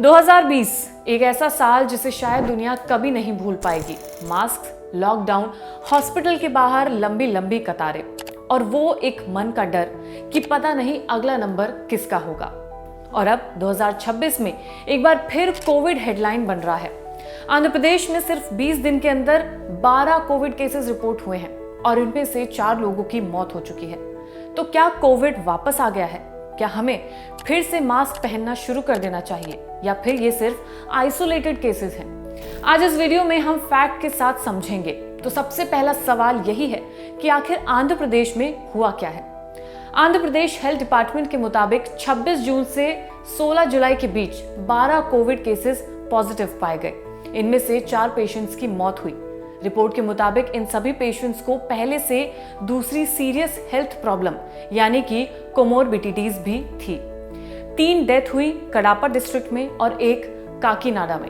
2020 एक ऐसा साल जिसे शायद दुनिया कभी नहीं भूल पाएगी। मास्क, लॉकडाउन, हॉस्पिटल के बाहर लंबी लंबी कतारें और वो एक मन का डर कि पता नहीं अगला नंबर किसका होगा। और अब 2026 में एक बार फिर कोविड हेडलाइन बन रहा है। आंध्र प्रदेश में सिर्फ 20 दिन के अंदर 12 कोविड केसेस रिपोर्ट हुए हैं और इनमें से 4 लोगों की मौत हो चुकी है। तो क्या कोविड वापस आ गया है? क्या हमें फिर से मास्क पहनना शुरू कर देना चाहिए या फिर ये सिर्फ आइसोलेटेड केसेस हैं? आज इस वीडियो में हम फैक्ट के साथ समझेंगे। तो सबसे पहला सवाल यही है कि आखिर आंध्र प्रदेश में हुआ क्या है। आंध्र प्रदेश हेल्थ डिपार्टमेंट के मुताबिक 26 जून से 16 जुलाई के बीच 12 कोविड केसेस पॉजिटिव पाए गए। इनमें से 4 पेशेंट्स की मौत हुई। रिपोर्ट के मुताबिक इन सभी पेशेंट्स को पहले से दूसरी सीरियस हेल्थ प्रॉब्लम यानी कि कोमोरबिडिटीज भी थी। 3 डेथ हुई कडापा डिस्ट्रिक्ट में और 1 काकीनाडा में।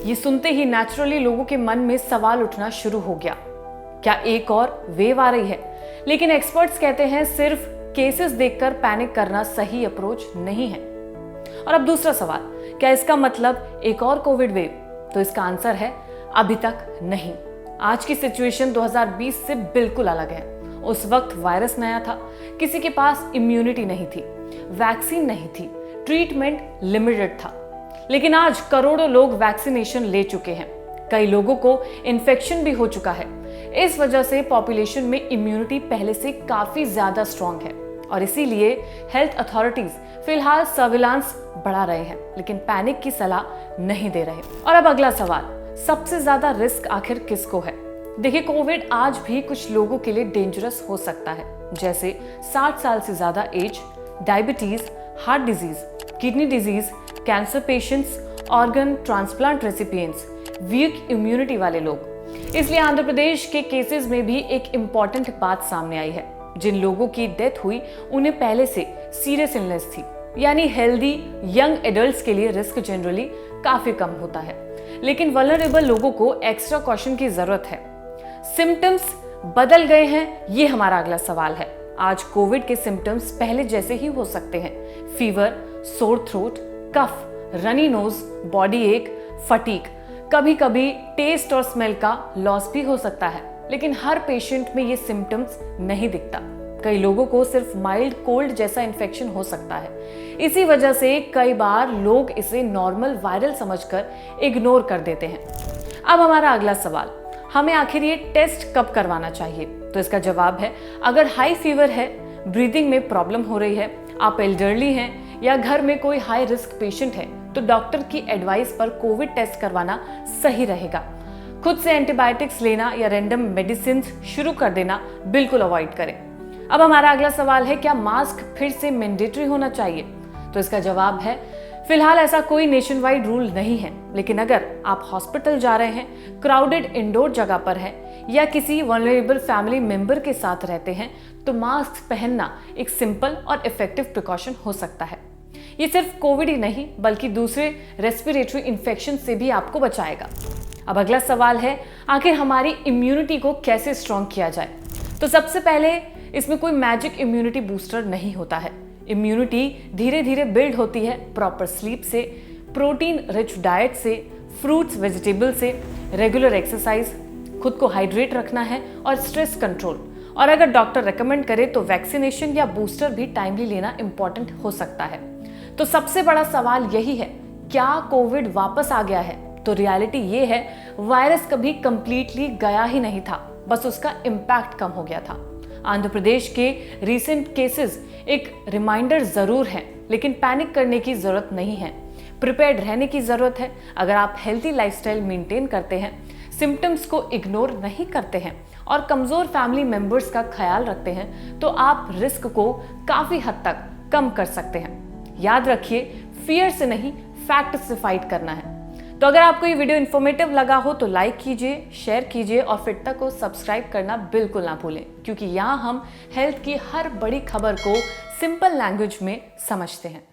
ये सुनते ही नेचुरली लोगों के मन में सवाल उठना शुरू हो गया, क्या एक और वेव आ रही है? लेकिन एक्सपर्ट्स कहते हैं सिर्फ केसेस देखकर पैनिक करना सही अप्रोच नहीं है। और अब दूसरा सवाल, क्या इसका मतलब एक और कोविड वेव? तो इसका आंसर है अभी तक नहीं। आज की सिचुएशन 2020 से बिल्कुल अलग है। उस वक्त वायरस नया था, किसी के पास इम्यूनिटी नहीं थी, वैक्सीन नहीं थी, ट्रीटमेंट लिमिटेड था। लेकिन आज करोड़ों लोग वैक्सीनेशन ले चुके हैं। कई लोगों को इन्फेक्शन भी हो चुका है। इस वजह से पॉपुलेशन में इम्यूनिटी पहले से काफी ज्यादा स्ट्रॉन्ग है और इसीलिए हेल्थ अथॉरिटीज फिलहाल सर्विलांस बढ़ा रहे हैं, लेकिन पैनिक की सलाह नहीं दे रहे। और अब अगला सवाल, सबसे ज्यादा रिस्क आखिर किसको है? देखिए, कोविड आज भी कुछ लोगों के लिए डेंजरस हो सकता है, जैसे 60 साल से ज्यादा age, diabetes, heart disease, kidney disease, cancer patients, organ transplant recipients, weak immunity वाले लोग। इसलिए आंध्र प्रदेश के केसेस में भी एक इंपॉर्टेंट बात सामने आई है। जिन लोगों की डेथ हुई उन्हें पहले से सीरियस इलनेस थी, यानी हेल्दी यंग एडल्ट्स के लिए रिस्क जनरली काफी कम होता है। लेकिन वल्नरेबल लोगों को एक्स्ट्रा कॉशन की जरूरत है। सिम्टम्स बदल गए हैं, ये हमारा अगला सवाल है। आज कोविड के सिम्टम्स पहले जैसे ही हो सकते हैं। फीवर, सोर थ्रोट, कफ, रनी नोज, बॉडी एक, फटीग, कभी कभी टेस्ट और स्मेल का लॉस भी हो सकता है। लेकिन हर पेशेंट में ये सिम्टम्स नहीं दिखता। कई लोगों को सिर्फ माइल्ड कोल्ड जैसा इन्फेक्शन हो सकता है। इसी वजह से कई बार लोग इसे नॉर्मल वायरल समझकर इग्नोर कर देते हैं। अब हमारा अगला सवाल, हमें आखिर ये टेस्ट कब करवाना चाहिए? तो इसका जवाब है, अगर हाई फीवर है, ब्रीदिंग में प्रॉब्लम हो रही है, आप एल्डरली हैं या घर में कोई हाई रिस्क पेशेंट है, तो डॉक्टर की एडवाइस पर कोविड टेस्ट करवाना सही रहेगा। खुद से एंटीबायोटिक्स लेना या रैंडम मेडिसिन शुरू कर देना बिल्कुल अवॉइड करें। अब हमारा अगला सवाल है, क्या मास्क फिर से मैंडेटरी होना चाहिए? तो इसका जवाब है, फिलहाल ऐसा कोई नेशन वाइड रूल नहीं है, लेकिन अगर आप हॉस्पिटल जा रहे हैं, क्राउडेड इंडोर जगह पर हैं या किसी वल्नरेबल फैमिली मेंबर के साथ रहते हैं, तो मास्क पहनना एक सिंपल और इफेक्टिव प्रिकॉशन हो सकता है। ये सिर्फ कोविड ही नहीं बल्कि दूसरे रेस्पिरेटरी इन्फेक्शन से भी आपको बचाएगा। अब अगला सवाल है, आखिर हमारी इम्यूनिटी को कैसे स्ट्रॉन्ग किया जाए? तो सबसे पहले इसमें कोई मैजिक इम्यूनिटी बूस्टर नहीं होता है। इम्यूनिटी धीरे धीरे बिल्ड होती है प्रॉपर स्लीप से, प्रोटीन रिच डाइट से, फ्रूट्स वेजिटेबल से, रेगुलर एक्सरसाइज, खुद को हाइड्रेट रखना है और स्ट्रेस कंट्रोल। और अगर डॉक्टर रेकमेंड करे तो वैक्सीनेशन या बूस्टर भी टाइमली लेना इंपॉर्टेंट हो सकता है। तो सबसे बड़ा सवाल यही है, क्या कोविड वापस आ गया है? तो रियलिटी ये है, वायरस कभी कंप्लीटली गया ही नहीं था, बस उसका इम्पैक्ट कम हो गया था। आंध्र प्रदेश के रीसेंट केसेस एक रिमाइंडर जरूर है, लेकिन पैनिक करने की जरूरत नहीं है। प्रिपेयर्ड रहने की जरूरत है। अगर आप हेल्थी लाइफस्टाइल मेंटेन करते हैं, सिम्टम्स को इग्नोर नहीं करते हैं और कमजोर फैमिली मेंबर्स का ख्याल रखते हैं, तो आप रिस्क को काफी हद तक कम कर सकते हैं। याद रखिए, फियर से नहीं, फैक्ट से फाइट करना है। तो अगर आपको ये वीडियो इन्फॉर्मेटिव लगा हो तो लाइक कीजिए, शेयर कीजिए और फिर तक को सब्सक्राइब करना बिल्कुल ना भूलें, क्योंकि यहाँ हम हेल्थ की हर बड़ी खबर को सिंपल लैंग्वेज में समझते हैं।